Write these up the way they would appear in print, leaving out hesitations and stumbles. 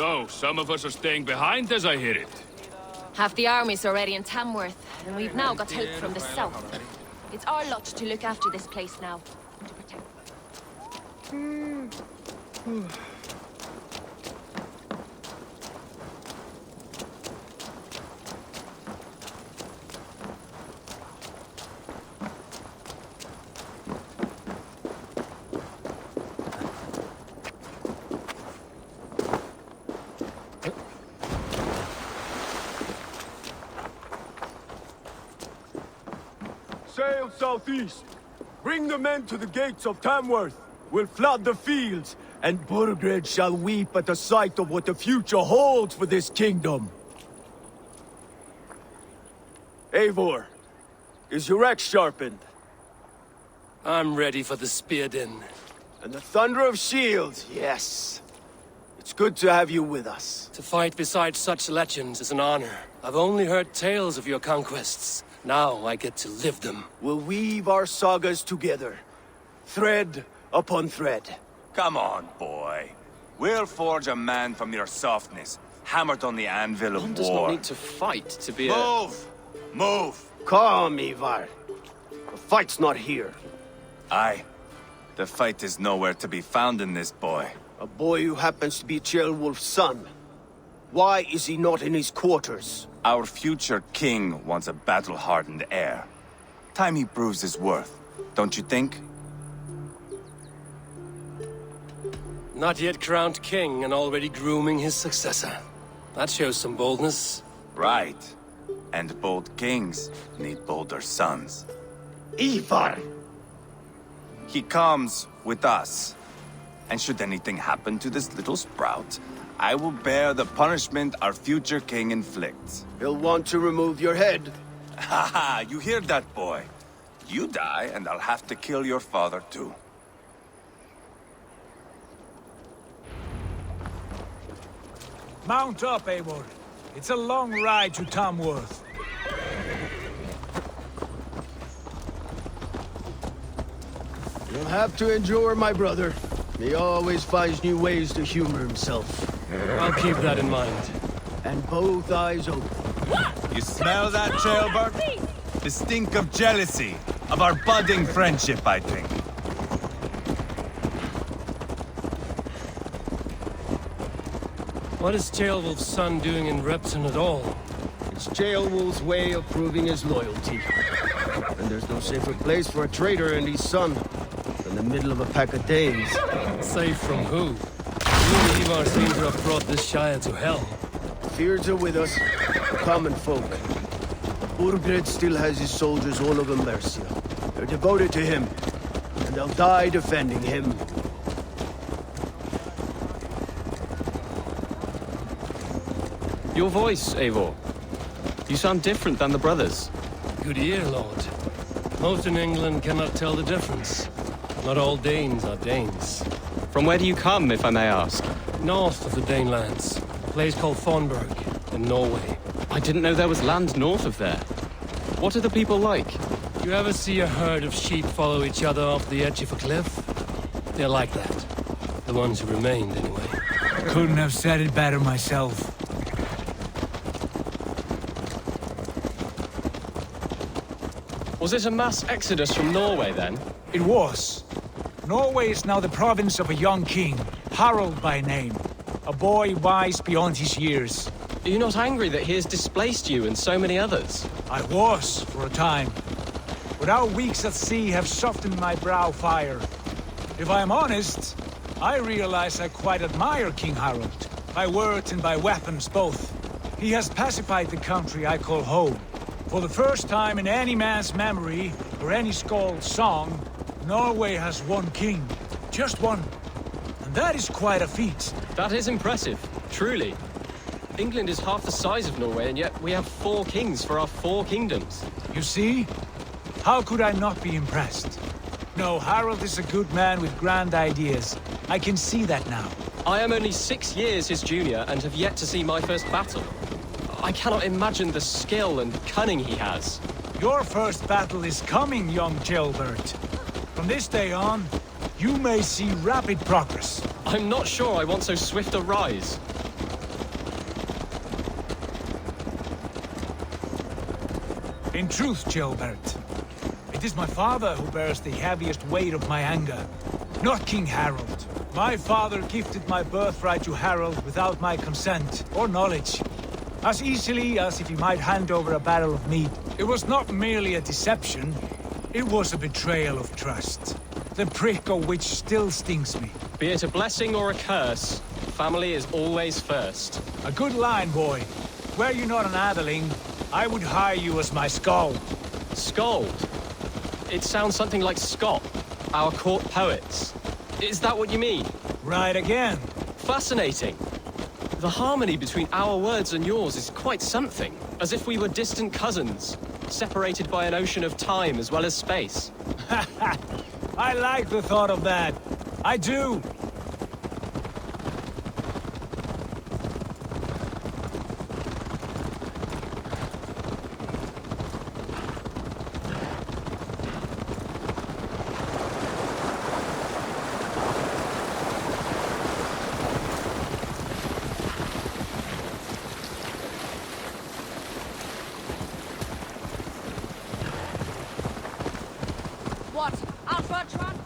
So, some of us are staying behind as I hear it. Half the army's already in Tamworth, and we've now got help from the south. It's our lot to look after this place now. To protect. Sail southeast. Bring the men to the gates of Tamworth. We'll flood the fields, and Burgred shall weep at the sight of what the future holds for this kingdom. Eivor, is your axe sharpened? I'm ready for the spear din. And the thunder of shields, yes. It's good to have you with us. To fight beside such legends is an honor. I've only heard tales of your conquests. Now I get to live them. We'll weave our sagas together, thread upon thread. Come on, boy. We'll forge a man from your softness, hammered on the anvil of One war. does not need to fight to be a... Move! Move! Calm, Ivar. The fight's not here. Aye. The fight is nowhere to be found in this boy. A boy who happens to be Ceolwulf's son. Why is he not in his quarters? Our future king wants a battle-hardened heir. Time he proves his worth, don't you think? Not yet crowned king and already grooming his successor. That shows some boldness. Right. And bold kings need bolder sons. Ivar! He comes with us. And should anything happen to this little sprout, I will bear the punishment our future king inflicts. He'll want to remove your head. Haha, you hear that, boy? You die, and I'll have to kill your father, too. Mount up, Eivor. It's a long ride to Tamworth. You'll have to endure, my brother. He always finds new ways to humor himself. I'll keep that in mind. And both eyes open. You smell that, Jailbird? The stink of jealousy, of our budding friendship, I think. What is Ceolwulf's son doing in Repton at all? It's Ceolwulf's way of proving his loyalty. And there's no safer place for a traitor and his son than the middle of a pack of Danes. Safe from who? You and Ivar seem to have brought this Shire to hell. Fears are with us, common folk. Burgred still has his soldiers all over Mercia. They're devoted to him, and they'll die defending him. Your voice, Eivor. You sound different than the brothers. Good ear, Lord. Most in England cannot tell the difference. Not all Danes are Danes. From where do you come, if I may ask? North of the Danelands. A place called Thornburg, in Norway. I didn't know there was land north of there. What are the people like? You ever see a herd of sheep follow each other off the edge of a cliff? They're like that. The ones who remained, anyway. Couldn't have said it better myself. Was it a mass exodus from Norway, then? It was. Norway is now the province of a young king, Harald by name. A boy wise beyond his years. Are you not angry that he has displaced you and so many others? I was, for a time. But our weeks at sea have softened my brow fire. If I am honest, I realize I quite admire King Harald. By words and by weapons, both. He has pacified the country I call home. For the first time in any man's memory, or any skald's song, Norway has one king. Just one. And that is quite a feat. That is impressive, truly. England is half the size of Norway, and yet we have 4 kings for our 4 kingdoms. You see? How could I not be impressed? No, Harald is a good man with grand ideas. I can see that now. I am only 6 years his junior and have yet to see my first battle. I cannot imagine the skill and cunning he has. Your first battle is coming, young Jailbird. From this day on, you may see rapid progress. I'm not sure I want so swift a rise. In truth, Gilbert, it is my father who bears the heaviest weight of my anger, not King Harold. My father gifted my birthright to Harold without my consent or knowledge, as easily as if he might hand over a barrel of meat. It was not merely a deception, it was a betrayal of trust, the prick of which still stings me. Be it a blessing or a curse, family is always first. A good line, boy. Were you not an atheling, I would hire you as my skald. Skald? It sounds something like Scott, our court poets. Is that what you mean? Right again. Fascinating. The harmony between our words and yours is quite something. As if we were distant cousins, separated by an ocean of time as well as space. I like the thought of that. I do. What? Out for a trot?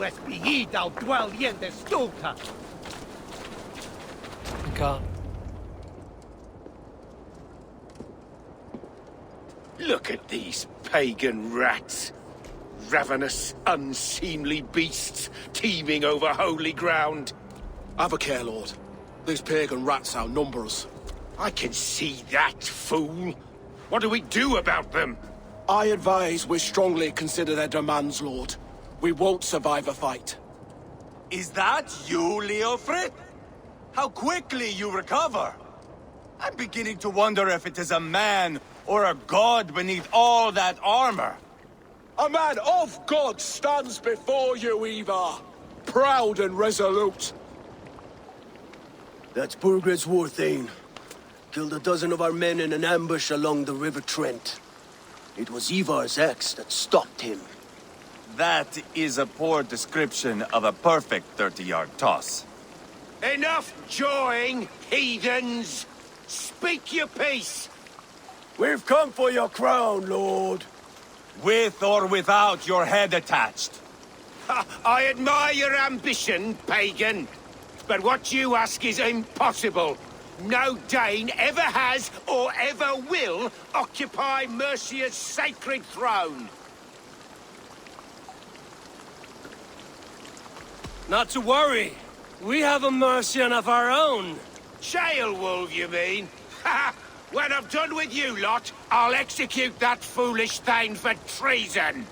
Pues vigida o dwell yende stulta. I can't. Look at these pagan rats. Ravenous, unseemly beasts teeming over holy ground. Have a care, Lord. These pagan rats outnumber us. I can see that, fool. What do we do about them? I advise we strongly consider their demands, Lord. We won't survive a fight. Is that you, Leofrid? How quickly you recover! I'm beginning to wonder if it is a man or a god beneath all that armor. A man of God stands before you, Eva. Proud and resolute. That's Burgred's war thane. Killed a dozen of our men in an ambush along the River Trent. It was Ivar's axe that stopped him. That is a poor description of a perfect 30-yard toss. Enough jawing, heathens! Speak your piece! We've come for your crown, Lord. With or without your head attached. I admire your ambition, pagan. But what you ask is impossible. No Dane ever has or ever will occupy Mercia's sacred throne. Not to worry. We have a Mercian of our own. Jail wolf, you mean? Ha! When I'm done with you lot, I'll execute that foolish thing for treason.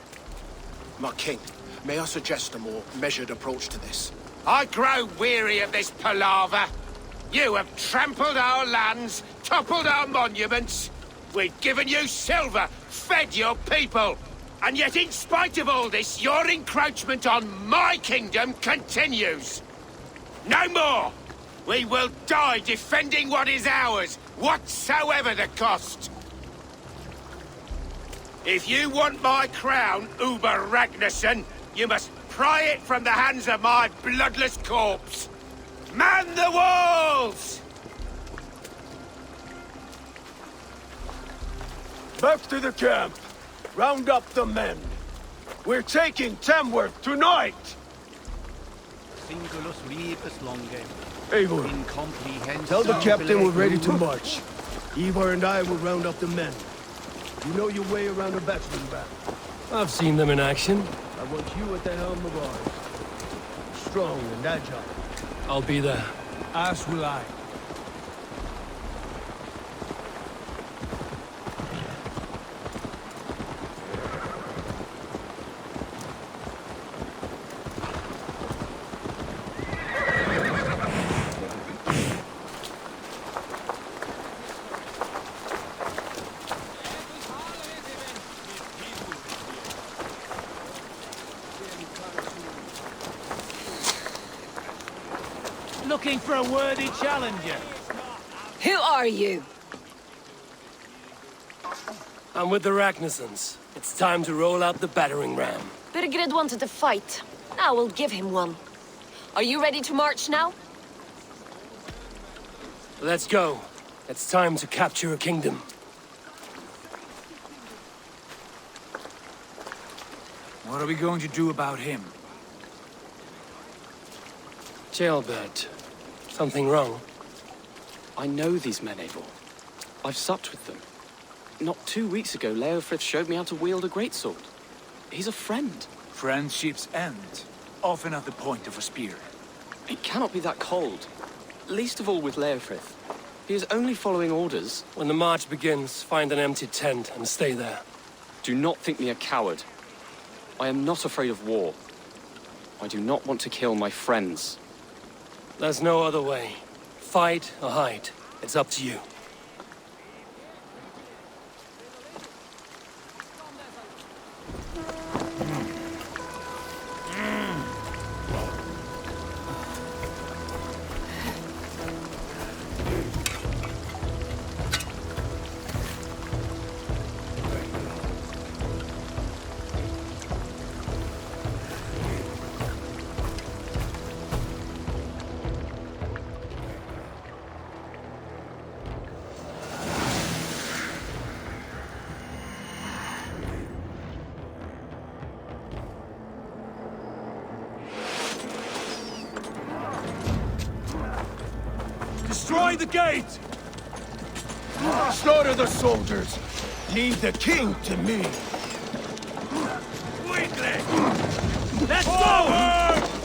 My king, may I suggest a more measured approach to this? I grow weary of this palaver. You have trampled our lands, toppled our monuments. We've given you silver, fed your people. And yet, in spite of all this, your encroachment on my kingdom continues. No more! We will die defending what is ours, whatsoever the cost. If you want my crown, Uber Ragnarsson, you must pry it from the hands of my bloodless corpse. Man the walls! Back to the camp. Round up the men. We're taking Tamworth tonight! Eivor, tell the captain we're ready to march. Ivar and I will round up the men. You know your way around a battering ram. I've seen them in action. I want you at the helm of ours. Strong and agile. I'll be there. As will I. looking for a worthy challenger. Who are you? I'm with the Ragnarsons. It's time to roll out the battering ram. Birgrid wanted to fight. Now we'll give him one. Are you ready to march now? Let's go. It's time to capture a kingdom. What are we going to do about him? Jailbird. Something wrong? I know these men, Eivor. I've supped with them. Not 2 weeks ago, Leofrith showed me how to wield a greatsword. He's a friend. Friendships end, often at the point of a spear. It cannot be that cold. Least of all with Leofrith. He is only following orders. When the march begins, find an empty tent and stay there. Do not think me a coward. I am not afraid of war. I do not want to kill my friends. There's no other way. Fight or hide. It's up to you. Destroy the gate! Slaughter the soldiers! Leave the king to me! Quickly! Let's go!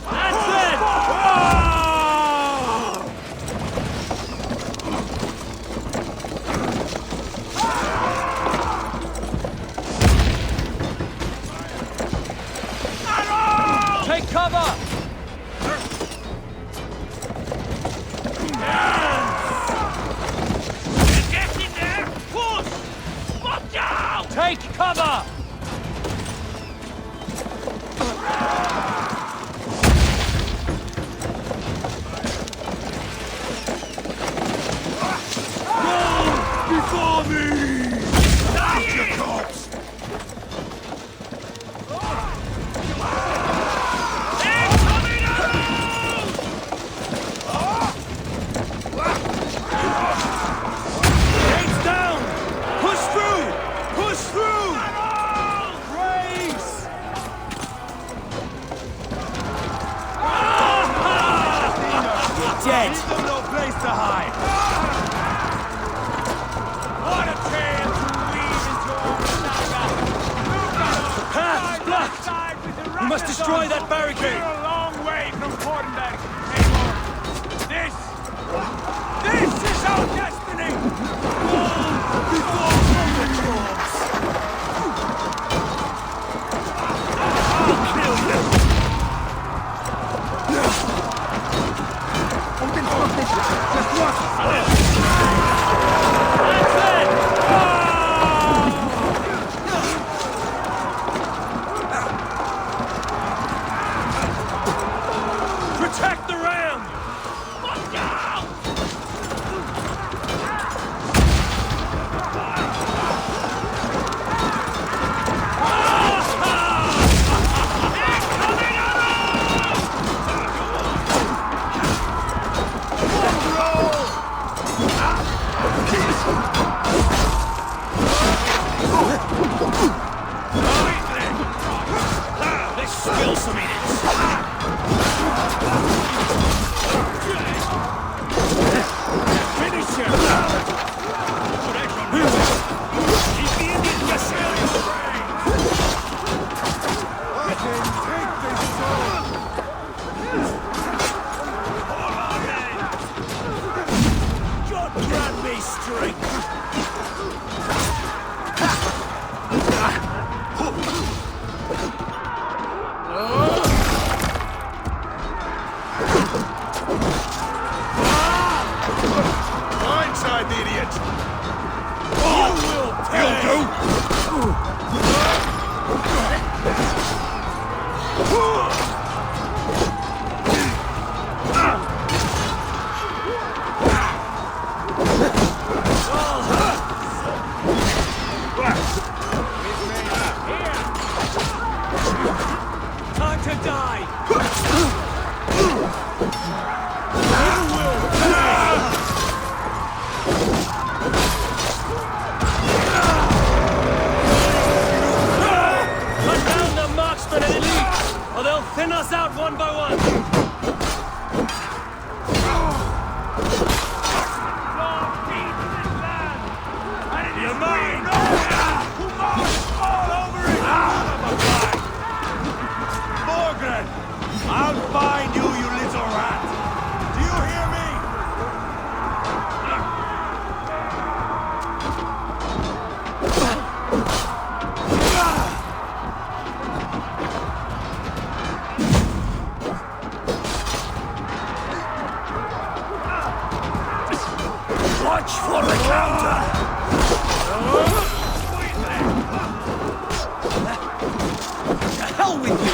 That's it! Take cover! Take cover! Before me! Out your corpse! Gates down! Push through! Push through! Race! You're dead! Leave them no place to hide! What a tale to weave into our saga! Path is blocked! We must destroy that barricade! We're a long way from Fortenberg, Eivor. This is our destiny! Before the troops! Kill them! Protect the ram! Let's spill some idiots! Finish him! Keep the Indian yourself! Take this sword! God grant me strength! Blindside the idiot! You'll do! Cut down the marksmen and elite, or they'll thin us out one by one. I'll find you, you little rat! Do you hear me? Watch for the counter! To hell with you!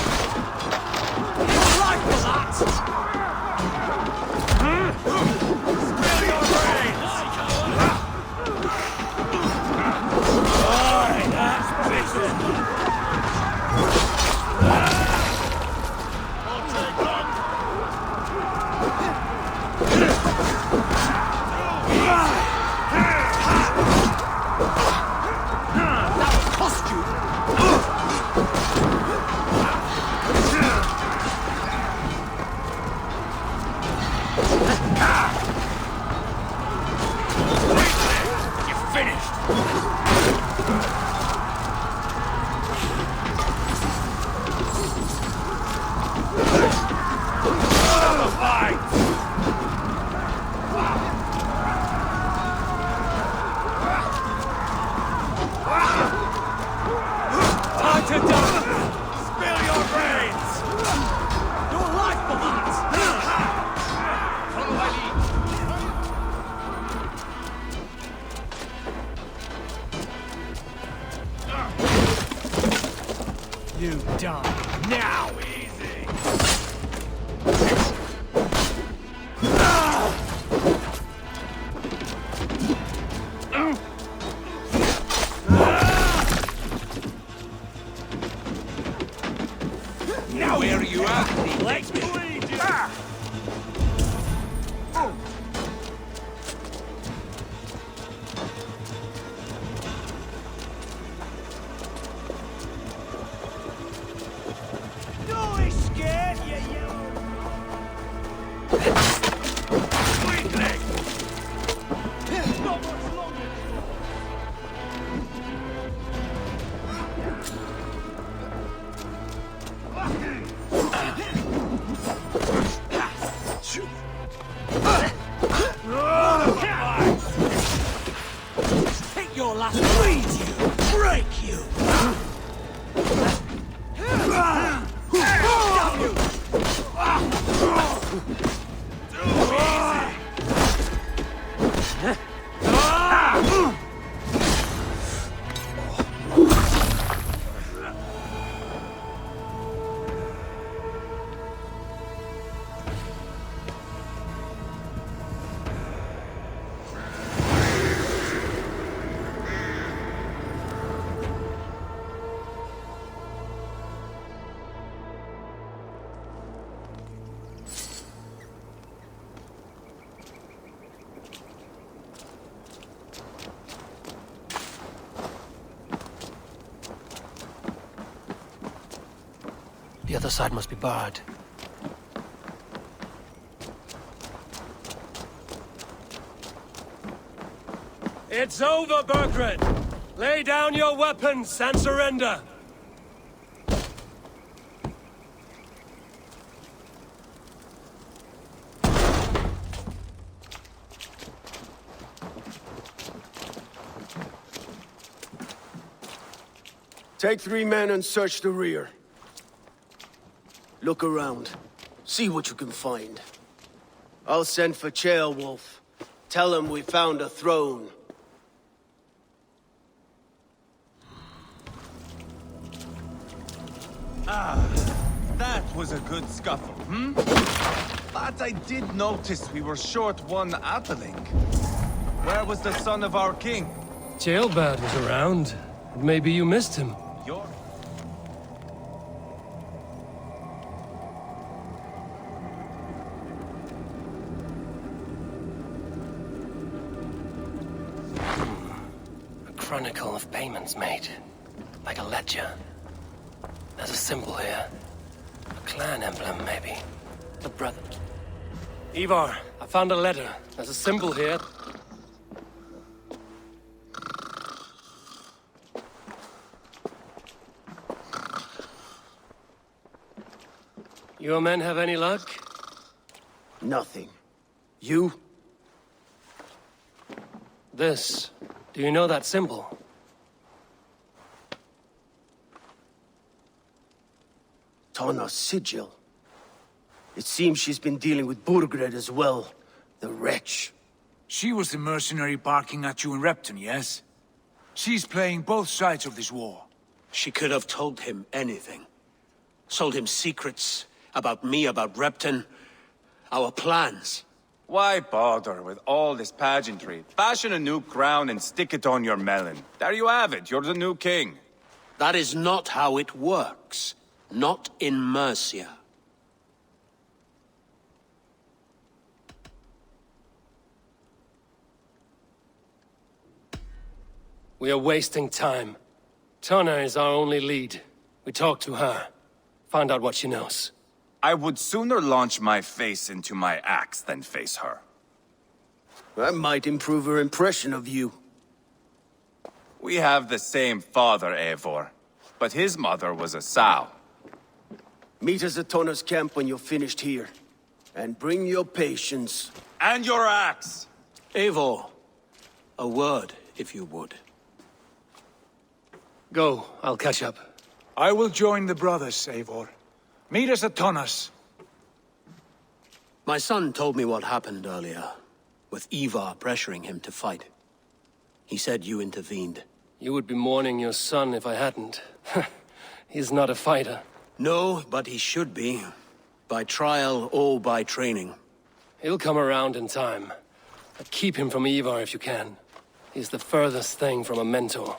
You die now! Easy! Now where are you at? Let's bleed you! Take your last bleed you! Break you! The other side must be barred. It's over, Bergred! Lay down your weapons and surrender! Take 3 men and search the rear. Look around. See what you can find. I'll send for Ceolwulf. Tell him we found a throne. That was a good scuffle, hmm? But I did notice we were short one atheling. Where was the son of our king? Ceolbad was around. Maybe you missed him. Your... chronicle of payments made. Like a ledger. There's a symbol here. A clan emblem, maybe. A brother. Ivar, I found a letter. There's a symbol here. Your men have any luck? Nothing. You? This. Do you know that symbol? Tana's sigil. It seems she's been dealing with Burgred as well. The wretch. She was the mercenary barking at you in Repton, yes? She's playing both sides of this war. She could have told him anything. Sold him secrets about me, about Repton, our plans. Why bother with all this pageantry? Fashion a new crown and stick it on your melon. There you have it, you're the new king. That is not how it works. Not in Mercia. We are wasting time. Tana is our only lead. We talk to her. Find out what she knows. I would sooner launch my face into my axe than face her. That might improve her impression of you. We have the same father, Eivor. But his mother was a sow. Meet us at Tana's camp when you're finished here. And bring your patience. And your axe! Eivor, a word, if you would. Go, I'll catch up. I will join the brothers, Eivor. Meet us at Tana's. My son told me what happened earlier, with Ivar pressuring him to fight. He said you intervened. You would be mourning your son if I hadn't. He's not a fighter. No, but he should be. By trial or by training. He'll come around in time. But keep him from Ivar if you can. He's the furthest thing from a mentor.